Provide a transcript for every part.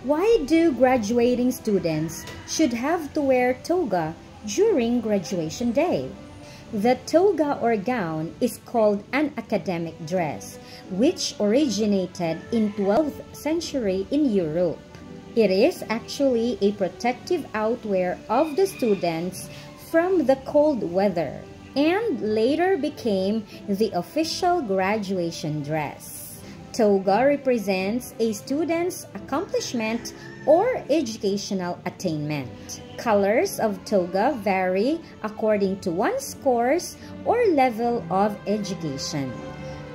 Why do graduating students should have to wear toga during graduation day? The toga or gown is called an academic dress, which originated in 12th century in Europe. It is actually a protective outwear of the students from the cold weather and later became the official graduation dress. Toga represents a student's accomplishment or educational attainment. Colors of toga vary according to one's scores or level of education.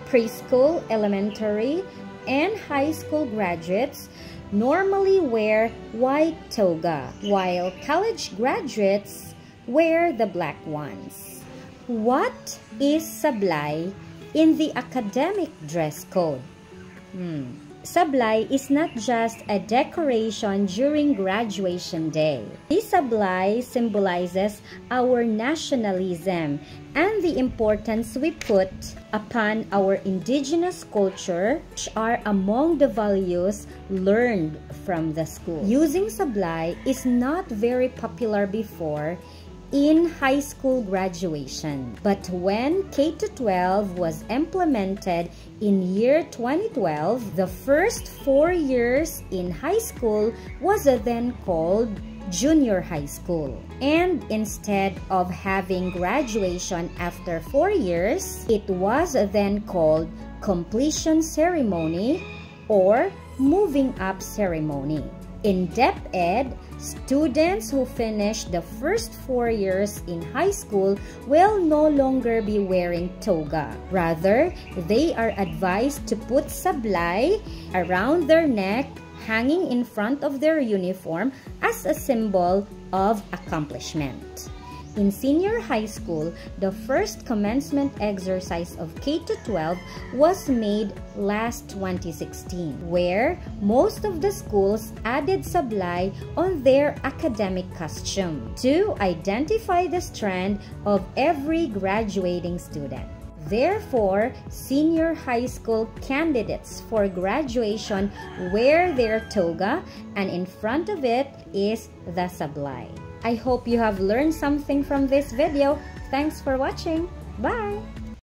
Preschool, elementary, and high school graduates normally wear white toga, while college graduates wear the black ones. What is sablay in the academic dress code? Sablay is not just a decoration during graduation day. This sablay symbolizes our nationalism and the importance we put upon our indigenous culture, which are among the values learned from the school. Using sablay is not very popular before in high school graduation. But when K-12 was implemented in year 2012, the first 4 years in high school was then called junior high school. And instead of having graduation after 4 years, it was then called completion ceremony or moving up ceremony. In DepEd, students who finish the first 4 years in high school will no longer be wearing toga. Rather, they are advised to put sablay around their neck, hanging in front of their uniform as a symbol of accomplishment. In senior high school, the first commencement exercise of K-12 was made last 2016, where most of the schools added sablay on their academic costume to identify the strand of every graduating student. Therefore, senior high school candidates for graduation wear their toga, and in front of it is the sablay. I hope you have learned something from this video. Thanks for watching. Bye!